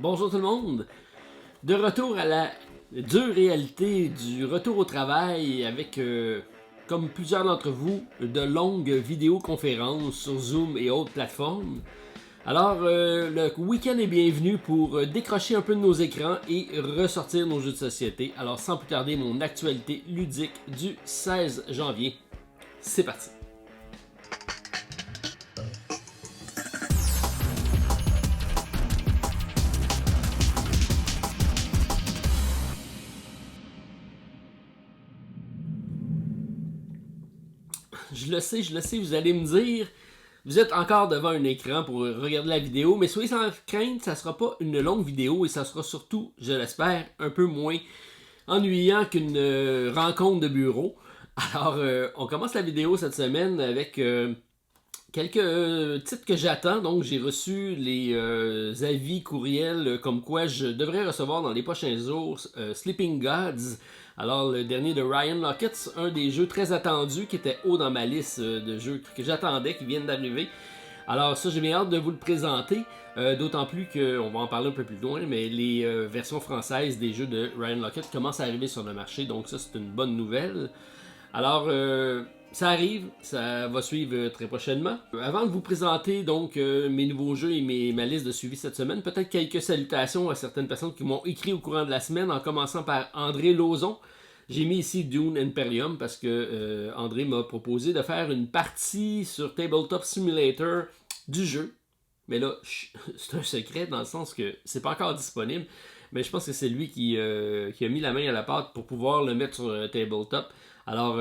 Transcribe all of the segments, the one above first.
Bonjour tout le monde! De retour à la dure réalité du retour au travail avec, comme plusieurs d'entre vous, de longues vidéoconférences sur Zoom et autres plateformes. Alors, le week-end est bienvenu pour décrocher un peu de nos écrans et ressortir nos jeux de société. Alors, sans plus tarder, mon actualité ludique du 16 janvier. C'est parti! Je le sais, vous allez me dire, vous êtes encore devant un écran pour regarder la vidéo, mais soyez sans crainte, ça sera pas une longue vidéo et ça sera surtout, je l'espère, un peu moins ennuyant qu'une rencontre de bureau. Alors, on commence la vidéo cette semaine avec quelques titres que j'attends. Donc, j'ai reçu les avis courriels comme quoi je devrais recevoir dans les prochains jours Sleeping Gods. Alors, le dernier de Ryan Laukat, un des jeux très attendus qui était haut dans ma liste de jeux que j'attendais, qui viennent d'arriver. Alors ça, j'ai bien hâte de vous le présenter, d'autant plus qu'on va en parler un peu plus loin, mais les versions françaises des jeux de Ryan Laukat commencent à arriver sur le marché, donc ça c'est une bonne nouvelle. Alors, ça arrive, ça va suivre très prochainement. Avant de vous présenter donc mes nouveaux jeux et ma liste de suivi cette semaine, peut-être quelques salutations à certaines personnes qui m'ont écrit au courant de la semaine, en commençant par André Lauzon. J'ai mis ici Dune Imperium parce que André m'a proposé de faire une partie sur Tabletop Simulator du jeu. Mais là, c'est un secret dans le sens que c'est pas encore disponible. Mais je pense que c'est lui qui a mis la main à la pâte pour pouvoir le mettre sur Tabletop. Alors,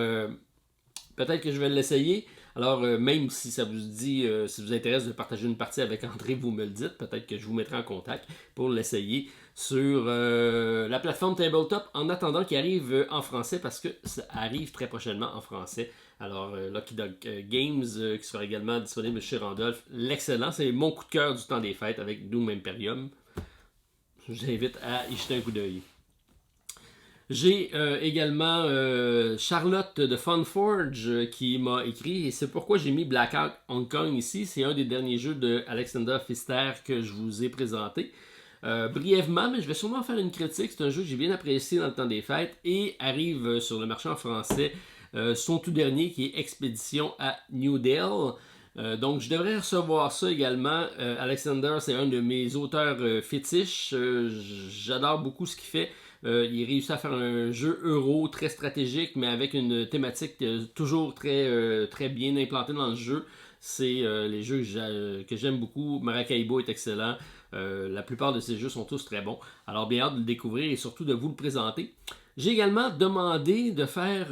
peut-être que je vais l'essayer. Alors, même si ça vous dit, si vous intéresse de partager une partie avec André, vous me le dites. Peut-être que je vous mettrai en contact pour l'essayer sur la plateforme Tabletop en attendant qu'il arrive en français parce que ça arrive très prochainement en français. Alors, Lucky Dog Games, qui sera également disponible chez Randolph, l'excellent. C'est mon coup de cœur du temps des fêtes avec Doom Imperium. Je vous invite à y jeter un coup d'œil. J'ai également Charlotte de Funforge qui m'a écrit, et c'est pourquoi j'ai mis Blackout Hong Kong ici. C'est un des derniers jeux de Alexander Pfister que je vous ai présenté. Brièvement, mais je vais sûrement faire une critique. C'est un jeu que j'ai bien apprécié dans le temps des fêtes et arrive sur le marché en français. Son tout dernier qui est Expédition à New Delhi. Donc je devrais recevoir ça également. Alexander, c'est un de mes auteurs fétiches. J'adore beaucoup ce qu'il fait. Il réussit à faire un jeu euro très stratégique, mais avec une thématique toujours très bien implantée dans le jeu. C'est les jeux que j'aime beaucoup. Maracaibo est excellent. La plupart de ces jeux sont tous très bons. Alors bien hâte de le découvrir et surtout de vous le présenter. J'ai également demandé de faire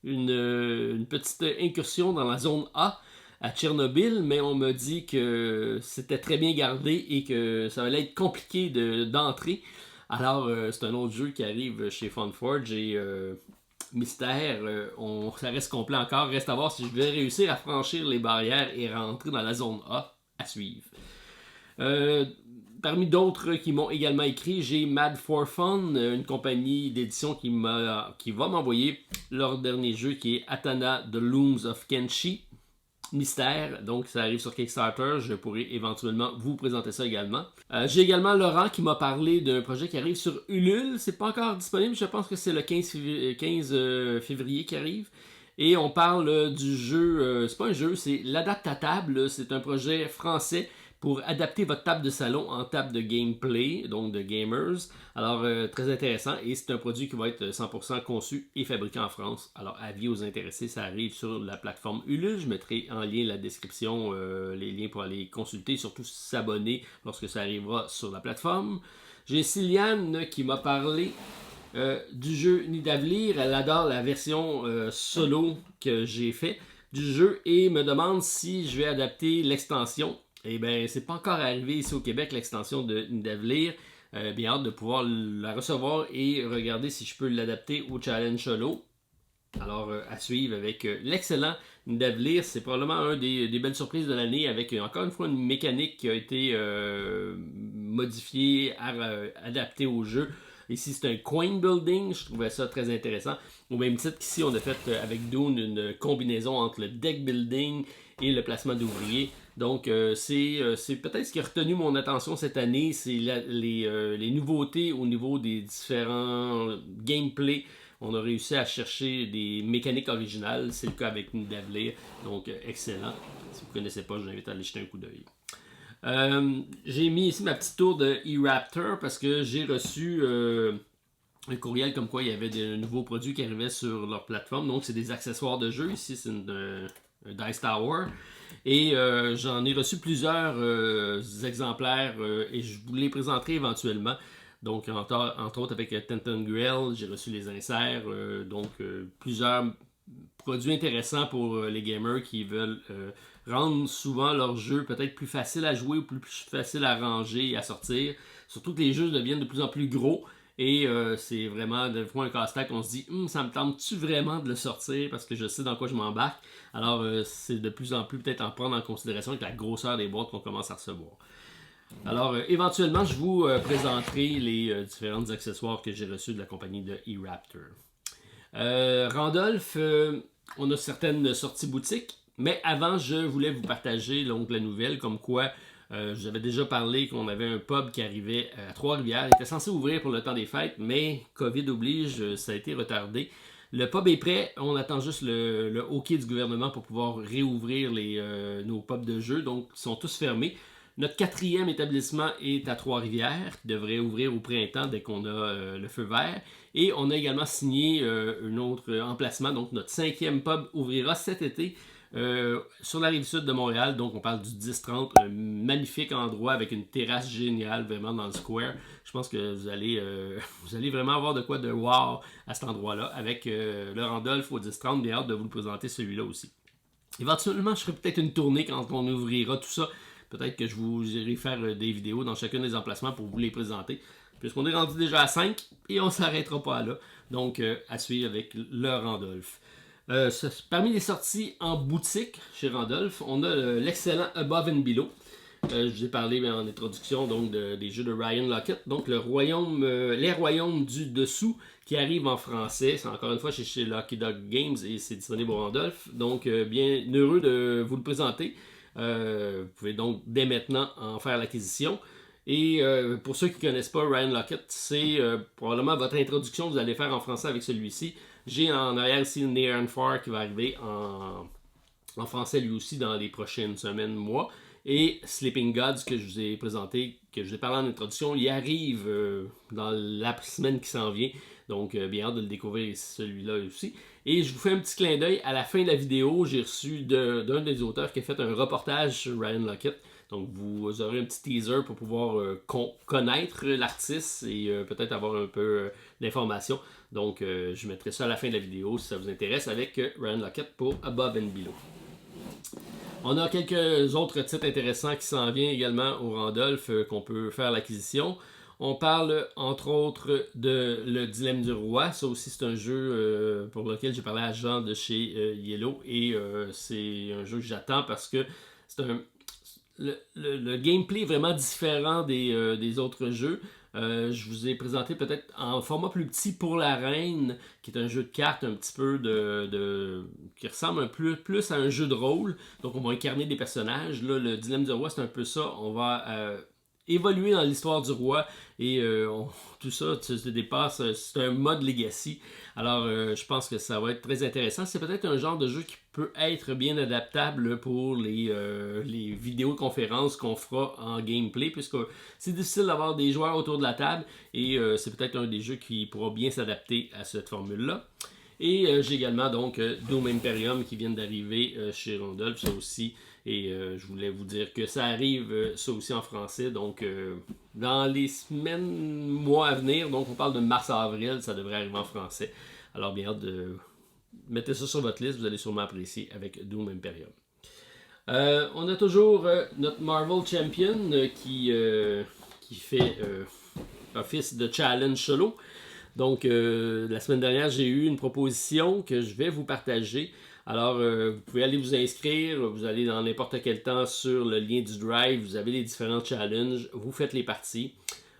une petite incursion dans la zone A à Tchernobyl, mais on m'a dit que c'était très bien gardé et que ça allait être compliqué d'entrer. Alors, c'est un autre jeu qui arrive chez Funforge et mystère, ça reste complet encore. Reste à voir si je vais réussir à franchir les barrières et rentrer dans la zone A à suivre. Parmi d'autres qui m'ont également écrit, j'ai Mad for Fun, une compagnie d'édition qui va m'envoyer leur dernier jeu qui est Atana The Looms of Kenshi. Mystère, donc ça arrive sur Kickstarter, je pourrai éventuellement vous présenter ça également. J'ai également Laurent qui m'a parlé d'un projet qui arrive sur Ulule, c'est pas encore disponible, je pense que c'est le 15 février qui arrive. Et on parle du jeu, c'est pas un jeu, c'est l'Adaptatable, c'est un projet français pour adapter votre table de salon en table de gameplay, donc de gamers. Alors, très intéressant. Et c'est un produit qui va être 100% conçu et fabriqué en France. Alors, avis aux intéressés, ça arrive sur la plateforme Ulule. Je mettrai en lien la description, les liens pour aller consulter, surtout s'abonner lorsque ça arrivera sur la plateforme. J'ai Ciliane qui m'a parlé du jeu Nidavellir. Elle adore la version solo que j'ai fait du jeu et me demande si je vais adapter l'extension. Eh bien, c'est pas encore arrivé ici au Québec, l'extension de Nidavellir. Bien hâte de pouvoir la recevoir et regarder si je peux l'adapter au challenge solo. Alors, à suivre avec l'excellent Nidavellir. C'est probablement un des belles surprises de l'année avec, encore une fois, une mécanique qui a été modifiée, adaptée au jeu. Ici, c'est un coin building. Je trouvais ça très intéressant. Au même titre qu'ici, on a fait avec Dune une combinaison entre le deck building et le placement d'ouvriers. Donc, c'est peut-être ce qui a retenu mon attention cette année, c'est les nouveautés au niveau des différents gameplays. On a réussi à chercher des mécaniques originales. C'est le cas avec Nidavellir. Donc, excellent. Si vous ne connaissez pas, je vous invite à aller jeter un coup d'œil. J'ai mis ici ma petite tour de eRaptor parce que j'ai reçu un courriel comme quoi il y avait de nouveaux produits qui arrivaient sur leur plateforme. Donc, c'est des accessoires de jeu. Ici, c'est un Dice Tower. Et j'en ai reçu plusieurs exemplaires et je vous les présenterai éventuellement. Donc, entre autres avec Tenton Grill, j'ai reçu les inserts. Plusieurs produits intéressants pour les gamers qui veulent rendre souvent leur jeu peut-être plus facile à jouer ou plus facile à ranger et à sortir. Surtout que les jeux deviennent de plus en plus gros. Et c'est vraiment des fois un casse-tête qu'on se dit ça me tente-tu vraiment de le sortir parce que je sais dans quoi je m'embarque. Alors c'est de plus en plus peut-être en prendre en considération avec la grosseur des boîtes qu'on commence à recevoir. Alors éventuellement je vous présenterai les différents accessoires que j'ai reçus de la compagnie de eRaptor. Randolph, on a certaines sorties boutiques, mais avant je voulais vous partager donc la nouvelle comme quoi j'avais déjà parlé qu'on avait un pub qui arrivait à Trois-Rivières. Il était censé ouvrir pour le temps des fêtes, mais COVID oblige, ça a été retardé. Le pub est prêt, on attend juste le OK du gouvernement pour pouvoir réouvrir nos pubs de jeux, donc ils sont tous fermés. Notre 4e établissement est à Trois-Rivières, qui devrait ouvrir au printemps dès qu'on a le feu vert. Et on a également signé un autre emplacement, donc notre 5e pub ouvrira cet été. Sur la rive sud de Montréal, donc on parle du 10-30, un magnifique endroit avec une terrasse géniale vraiment dans le square. Je pense que vous allez vraiment avoir de quoi de wow à cet endroit-là avec le Randolph au 10-30. Bien hâte de vous le présenter celui-là aussi. Éventuellement, je ferai peut-être une tournée quand on ouvrira tout ça. Peut-être que je vous irai faire des vidéos dans chacun des emplacements pour vous les présenter. Puisqu'on est rendu déjà à 5 et on ne s'arrêtera pas là. Donc, à suivre avec le Randolph. Parmi les sorties en boutique chez Randolph, on a l'excellent Above and Below. Je vous ai parlé en introduction donc, des jeux de Ryan Lockett. Donc les royaumes du dessous qui arrivent en français. C'est encore une fois chez Lucky Dog Games et c'est disponible au Randolph. Donc bien heureux de vous le présenter. Vous pouvez donc dès maintenant en faire l'acquisition. Et pour ceux qui ne connaissent pas Ryan Lockett, c'est probablement votre introduction que vous allez faire en français avec celui-ci. J'ai en arrière ici Near and Far qui va arriver en français lui aussi dans les prochaines semaines, mois. Et Sleeping Gods que je vous ai présenté, que je vous ai parlé en introduction, il arrive dans la semaine qui s'en vient. Donc bien hâte de le découvrir celui-là aussi. Et je vous fais un petit clin d'œil. À la fin de la vidéo, j'ai reçu d'un des auteurs qui a fait un reportage sur Ryan Lockett. Donc vous aurez un petit teaser pour pouvoir connaître l'artiste et peut-être avoir un peu d'informations. Donc je mettrai ça à la fin de la vidéo si ça vous intéresse avec Ryan Lockett pour Above and Below. On a quelques autres titres intéressants qui s'en viennent également au Randolph qu'on peut faire l'acquisition. On parle entre autres de Le Dilemme du Roi. Ça aussi c'est un jeu pour lequel j'ai parlé à Jean de chez Yellow et c'est un jeu que j'attends parce que c'est le gameplay est vraiment différent des autres jeux. Je vous ai présenté peut-être en format plus petit Pour la Reine, qui est un jeu de cartes un petit peu qui ressemble un peu plus à un jeu de rôle. Donc on va incarner des personnages. Là, le Dilemme du Roi, c'est un peu ça. On va évoluer dans l'histoire du roi et tout ça se dépasse. C'est un mode legacy. Alors je pense que ça va être très intéressant. C'est peut-être un genre de jeu qui peut être bien adaptable pour les vidéoconférences qu'on fera en gameplay, puisque c'est difficile d'avoir des joueurs autour de la table et c'est peut-être un des jeux qui pourra bien s'adapter à cette formule-là. Et j'ai également donc Doom Imperium qui vient d'arriver chez Randolph, ça aussi. Et je voulais vous dire que ça arrive, ça aussi en français. Donc dans les semaines, mois à venir, donc on parle de mars-avril, ça devrait arriver en français. Alors bien hâte de mettez ça sur votre liste, vous allez sûrement apprécier avec Doom Imperium. On a toujours notre Marvel Champion qui fait office de challenge solo. Donc, la semaine dernière, j'ai eu une proposition que je vais vous partager. Alors, vous pouvez aller vous inscrire, vous allez dans n'importe quel temps sur le lien du Drive, vous avez les différents challenges, vous faites les parties.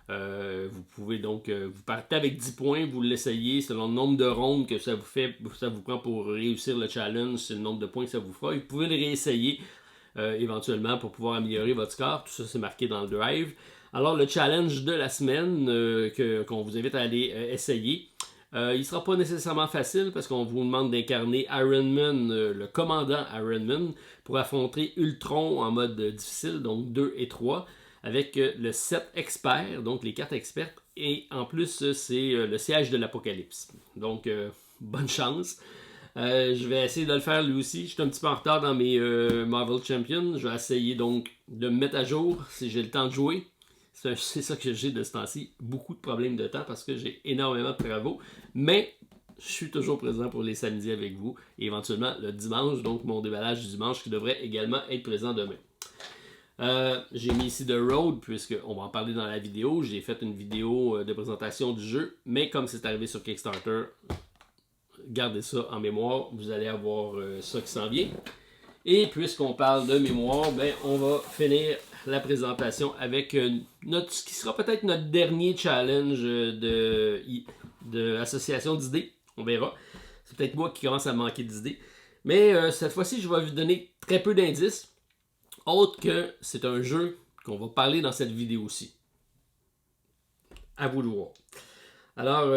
Vous pouvez donc, vous partez avec 10 points, vous l'essayez selon le nombre de rondes que ça vous prend pour réussir le challenge, c'est le nombre de points que ça vous fera. Et vous pouvez le réessayer éventuellement pour pouvoir améliorer votre score. Tout ça, c'est marqué dans le drive. Alors, le challenge de la semaine qu'on vous invite à aller essayer, il ne sera pas nécessairement facile parce qu'on vous demande d'incarner Iron Man, le commandant Iron Man, pour affronter Ultron en mode difficile, donc 2 et 3, avec le set expert, donc les cartes expertes, et en plus, c'est le siège de l'Apocalypse. Donc, bonne chance. Je vais essayer de le faire lui aussi. Je suis un petit peu en retard dans mes Marvel Champions. Je vais essayer donc de me mettre à jour si j'ai le temps de jouer. C'est ça que j'ai de ce temps-ci. Beaucoup de problèmes de temps parce que j'ai énormément de travaux. Mais je suis toujours présent pour les samedis avec vous. Et éventuellement le dimanche, donc mon déballage du dimanche qui devrait également être présent demain. J'ai mis ici The Road puisqu'on va en parler dans la vidéo. J'ai fait une vidéo de présentation du jeu. Mais comme c'est arrivé sur Kickstarter, gardez ça en mémoire. Vous allez avoir ça qui s'en vient. Et puisqu'on parle de mémoire, ben, on va finir la présentation avec ce qui sera peut-être notre dernier challenge de association d'idées. On verra. C'est peut-être moi qui commence à manquer d'idées. Mais cette fois-ci, je vais vous donner très peu d'indices. Autre que c'est un jeu qu'on va parler dans cette vidéo aussi. À vous de voir. Alors,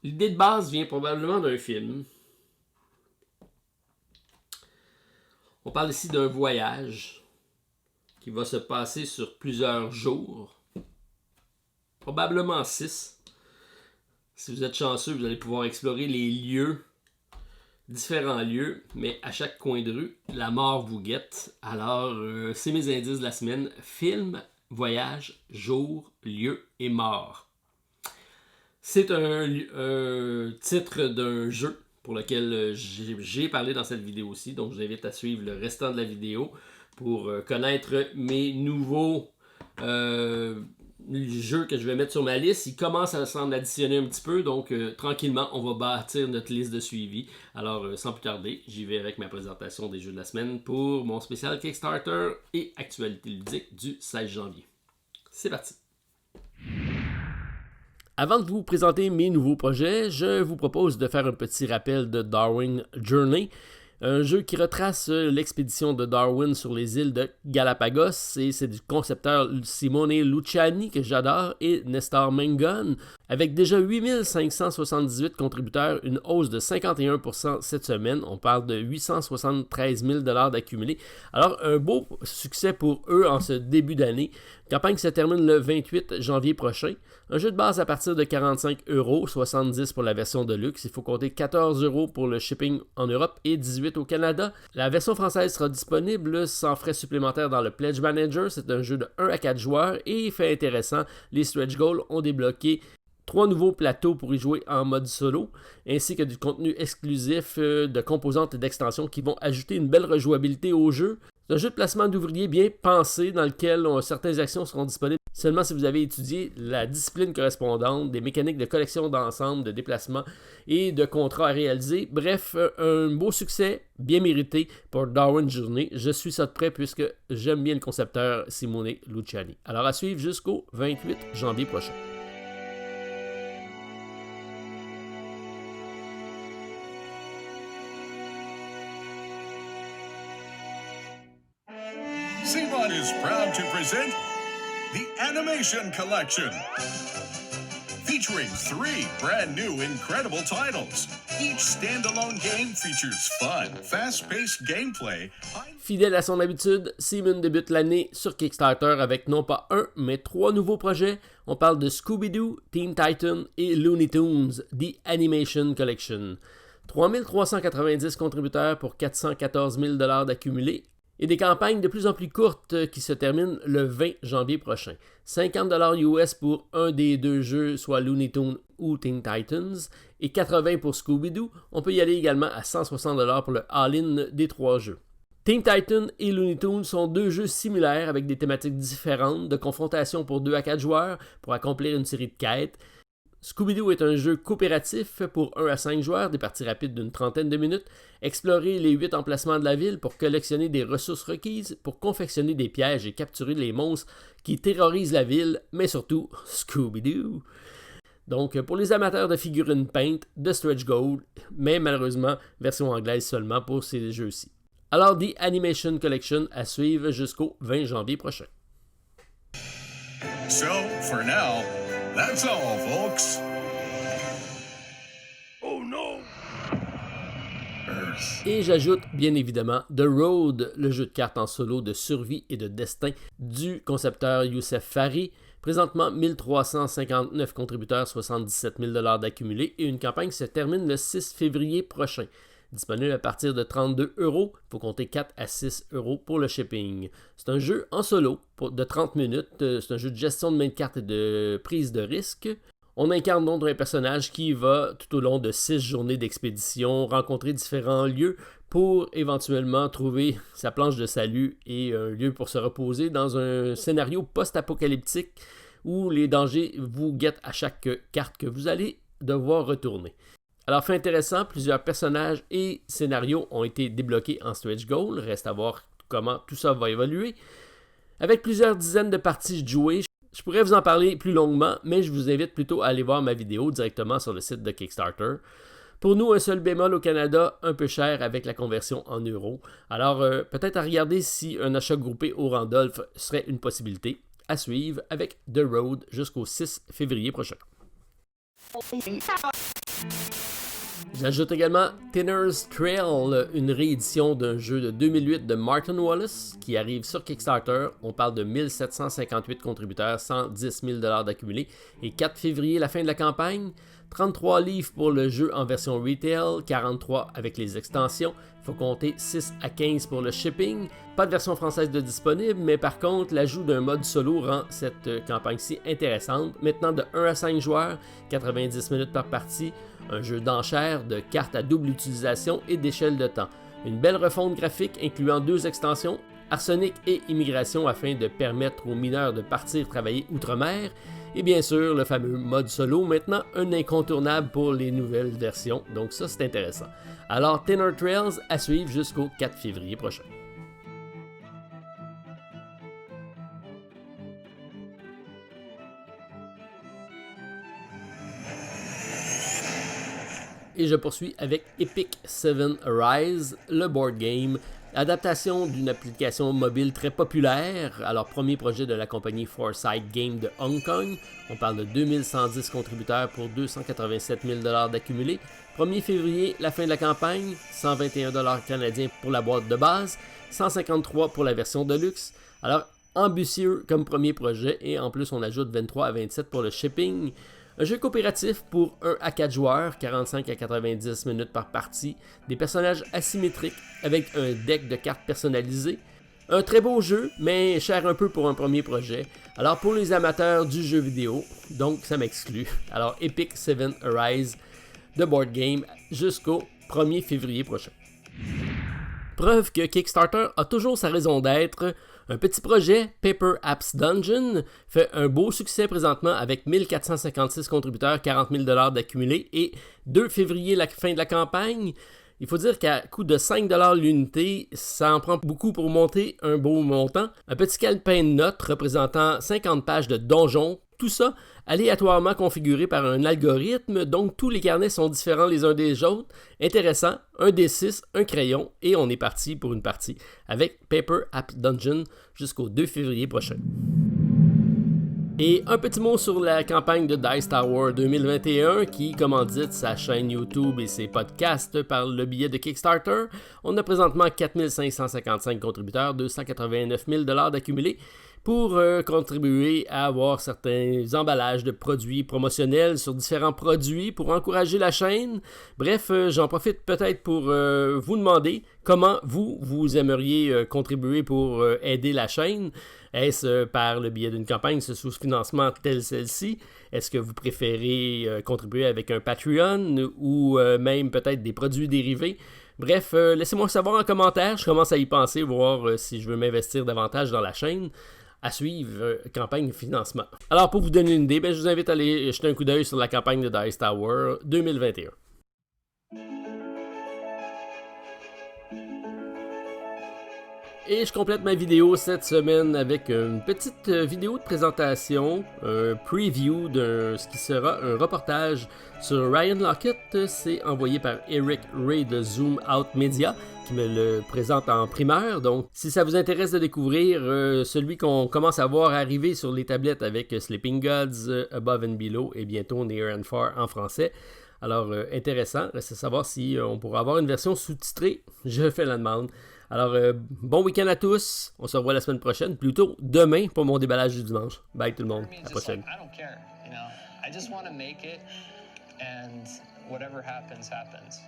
l'idée de base vient probablement d'un film. On parle ici d'un voyage qui va se passer sur plusieurs jours, probablement 6. Si vous êtes chanceux, vous allez pouvoir explorer les lieux, différents lieux, mais à chaque coin de rue, la mort vous guette. Alors, c'est mes indices de la semaine. Film, voyage, jour, lieu et mort. C'est un titre d'un jeu pour lequel j'ai parlé dans cette vidéo aussi. Donc, je vous invite à suivre le restant de la vidéo pour connaître mes nouveaux jeux que je vais mettre sur ma liste. Ils commencent à s'en additionner un petit peu. Donc, tranquillement, on va bâtir notre liste de suivi. Alors, sans plus tarder, j'y vais avec ma présentation des jeux de la semaine pour mon spécial Kickstarter et actualité ludique du 16 janvier. C'est parti! Avant de vous présenter mes nouveaux projets, je vous propose de faire un petit rappel de Darwin Journey, un jeu qui retrace l'expédition de Darwin sur les îles de Galapagos, et c'est du concepteur Simone Luciani que j'adore et Nestor Mengon, avec déjà 8578 contributeurs, une hausse de 51% cette semaine. On parle de 873 000 $ d'accumulés. Alors, un beau succès pour eux en ce début d'année. La campagne se termine le 28 janvier prochain. Un jeu de base à partir de 45 €, 70 pour la version de luxe. Il faut compter 14 € pour le shipping en Europe et 18 au Canada. La version française sera disponible sans frais supplémentaires dans le Pledge Manager. C'est un jeu de 1 à 4 joueurs et fait intéressant, les stretch goals ont débloqué 3 nouveaux plateaux pour y jouer en mode solo, ainsi que du contenu exclusif de composantes et d'extensions qui vont ajouter une belle rejouabilité au jeu. C'est un jeu de placement d'ouvriers bien pensé dans lequel certaines actions seront disponibles seulement si vous avez étudié la discipline correspondante, des mécaniques de collection d'ensemble, de déplacement et de contrats à réaliser. Bref, un beau succès bien mérité pour Darwin Journey. Je suis ça de près puisque j'aime bien le concepteur Simone Luciani. Alors à suivre jusqu'au 28 janvier prochain. CMON is proud to present the Animation Collection, featuring 3 brand new incredible titles. Each standalone game features fun, fast-paced gameplay. Fidèle à son habitude, Simon débute l'année sur Kickstarter avec non pas 1, mais 3 nouveaux projets. On parle de Scooby-Doo, Teen Titans et Looney Tunes, The Animation Collection. 3390 contributeurs pour 414 000 $ d'accumulés. Et des campagnes de plus en plus courtes qui se terminent le 20 janvier prochain. 50 $ US pour un des 2 jeux, soit Looney Tunes ou Teen Titans, et 80 pour Scooby-Doo. On peut y aller également à 160 $ pour le all-in des 3 jeux. Teen Titans et Looney Tunes sont 2 jeux similaires avec des thématiques différentes, de confrontation pour 2 à 4 joueurs pour accomplir une série de quêtes. Scooby-Doo est un jeu coopératif pour 1 à 5 joueurs, des parties rapides d'une trentaine de minutes. Explorer les 8 emplacements de la ville pour collectionner des ressources requises, pour confectionner des pièges et capturer les monstres qui terrorisent la ville, mais surtout Scooby-Doo. Donc, pour les amateurs de figurines peintes, de stretch goal, mais malheureusement, version anglaise seulement pour ces jeux-ci. Alors, The Animation Collection à suivre jusqu'au 20 janvier prochain. So, for now, that's all, folks. Oh no! Earth. Et j'ajoute bien évidemment The Road, le jeu de cartes en solo de survie et de destin du concepteur Youssef Fari. Présentement, 1359 contributeurs, 77 000 $ d'accumulés et une campagne se termine le 6 février prochain. Disponible à partir de 32 €, il faut compter 4 à 6 € pour le shipping. C'est un jeu en solo de 30 minutes, c'est un jeu de gestion de main de cartes et de prise de risque. On incarne donc un personnage qui va, tout au long de 6 journées d'expédition, rencontrer différents lieux pour éventuellement trouver sa planche de salut et un lieu pour se reposer dans un scénario post-apocalyptique où les dangers vous guettent à chaque carte que vous allez devoir retourner. Alors, fait intéressant, plusieurs personnages et scénarios ont été débloqués en stretch goal. Reste à voir comment tout ça va évoluer. Avec plusieurs dizaines de parties jouées, je pourrais vous en parler plus longuement, mais je vous invite plutôt à aller voir ma vidéo directement sur le site de Kickstarter. Pour nous, un seul bémol au Canada, un peu cher avec la conversion en euros. Alors, peut-être à regarder si un achat groupé au Randolph serait une possibilité. À suivre avec The Road jusqu'au 6 février prochain. J'ajoute également Thinner's Trail, une réédition d'un jeu de 2008 de Martin Wallace qui arrive sur Kickstarter. On parle de 1758 contributeurs, 110 000 $ d'accumulés et 4 février, la fin de la campagne. 33 livres pour le jeu en version retail, 43 avec les extensions. Il faut compter 6 à 15 pour le shipping. Pas de version française de disponible, mais par contre, l'ajout d'un mode solo rend cette campagne-ci intéressante. Maintenant de 1 à 5 joueurs, 90 minutes par partie. Un jeu d'enchères, de cartes à double utilisation et d'échelle de temps. Une belle refonte graphique incluant 2 extensions, Arsenic et Immigration afin de permettre aux mineurs de partir travailler outre-mer. Et bien sûr, le fameux mode solo, maintenant un incontournable pour les nouvelles versions. Donc ça, c'est intéressant. Alors, Thinner Trails à suivre jusqu'au 4 février prochain. Et je poursuis avec Epic 7 Rise, le board game, adaptation d'une application mobile très populaire. Alors, premier projet de la compagnie Foresight Game de Hong Kong. On parle de 2110 contributeurs pour 287 000 $ d'accumulés. 1er février, la fin de la campagne, 121 $ canadiens pour la boîte de base, 153 pour la version de luxe. Alors, ambitieux comme premier projet et en plus on ajoute 23 à 27 pour le shipping. Un jeu coopératif pour 1 à 4 joueurs, 45 à 90 minutes par partie, des personnages asymétriques avec un deck de cartes personnalisées. Un très beau jeu, mais cher un peu pour un premier projet. Alors pour les amateurs du jeu vidéo, donc ça m'exclut. Alors Epic 7 Rise de board game jusqu'au 1er février prochain. Preuve que Kickstarter a toujours sa raison d'être. Un petit projet, Paper Apps Dungeon, fait un beau succès présentement avec 1456 contributeurs, 40 000 $ d'accumulés et 2 février, la fin de la campagne. Il faut dire qu'à coût de 5 $ l'unité, ça en prend beaucoup pour monter un beau montant. Un petit calepin de notes représentant 50 pages de donjons, tout ça aléatoirement configuré par un algorithme, donc tous les carnets sont différents les uns des autres. Intéressant, un D6, un crayon, et on est parti pour une partie avec Paper App Dungeon jusqu'au 2 février prochain. Et un petit mot sur la campagne de Dice Tower 2021 qui commandite sa chaîne YouTube et ses podcasts par le biais de Kickstarter. On a présentement 4555 contributeurs, 289 000 $ d'accumulés pour contribuer à avoir certains emballages de produits promotionnels sur différents produits pour encourager la chaîne. Bref, j'en profite peut-être pour vous demander comment vous aimeriez contribuer pour aider la chaîne. Est-ce par le biais d'une campagne de sous-financement telle celle-ci? Est-ce que vous préférez contribuer avec un Patreon ou même peut-être des produits dérivés? Bref, laissez-moi savoir en commentaire. Je commence à y penser, voir si je veux m'investir davantage dans la chaîne. À suivre, campagne de financement. Alors, pour vous donner une idée, je vous invite à aller jeter un coup d'œil sur la campagne de Dice Tower 2021. Et je complète ma vidéo cette semaine avec une petite vidéo de présentation, un preview de ce qui sera un reportage sur Ryan Lockett. C'est envoyé par Eric Ray de Zoom Out Media qui me le présente en primeur. Donc, si ça vous intéresse de découvrir celui qu'on commence à voir arriver sur les tablettes avec Sleeping Gods, Above and Below et bientôt Near and Far en français. Alors, intéressant. Reste à savoir si on pourra avoir une version sous-titrée. Je fais la demande. Alors, bon week-end à tous. On se revoit la semaine prochaine, plutôt demain pour mon déballage du dimanche. Bye tout le monde. À la prochaine. I don't care, you know. I just want to make it, and whatever happens, happens.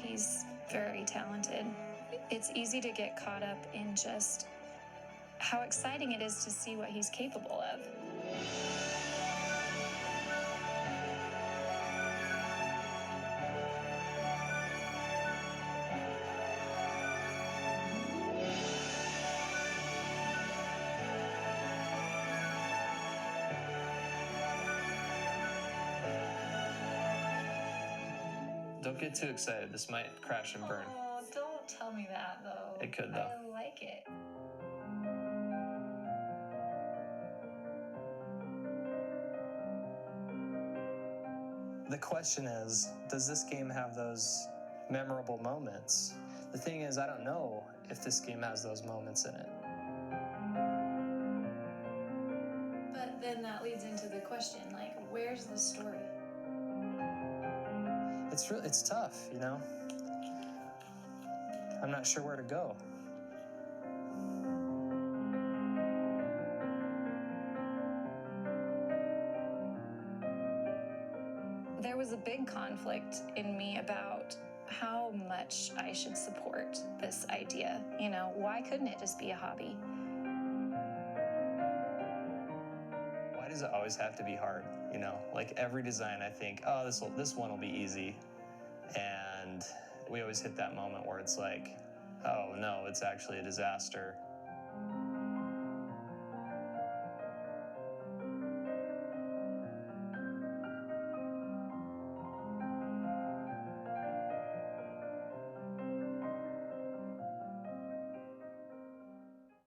He's very talented. It's easy to get caught up in just how exciting it is to see what he's capable of. Don't get too excited. This might crash and burn. Oh, don't tell me that, though. It could, though. I like it. The question is, does this game have those memorable moments? The thing is, I don't know if this game has those moments in it. But then that leads into the question, like, where's the story? It's tough, you know? I'm not sure where to go. There was a big conflict in me about how much I should support this idea. You know, why couldn't it just be a hobby? Why does it always have to be hard? You know, like every design I think, oh, this one will be easy. And we always hit that moment where it's like, oh no, it's actually a disaster.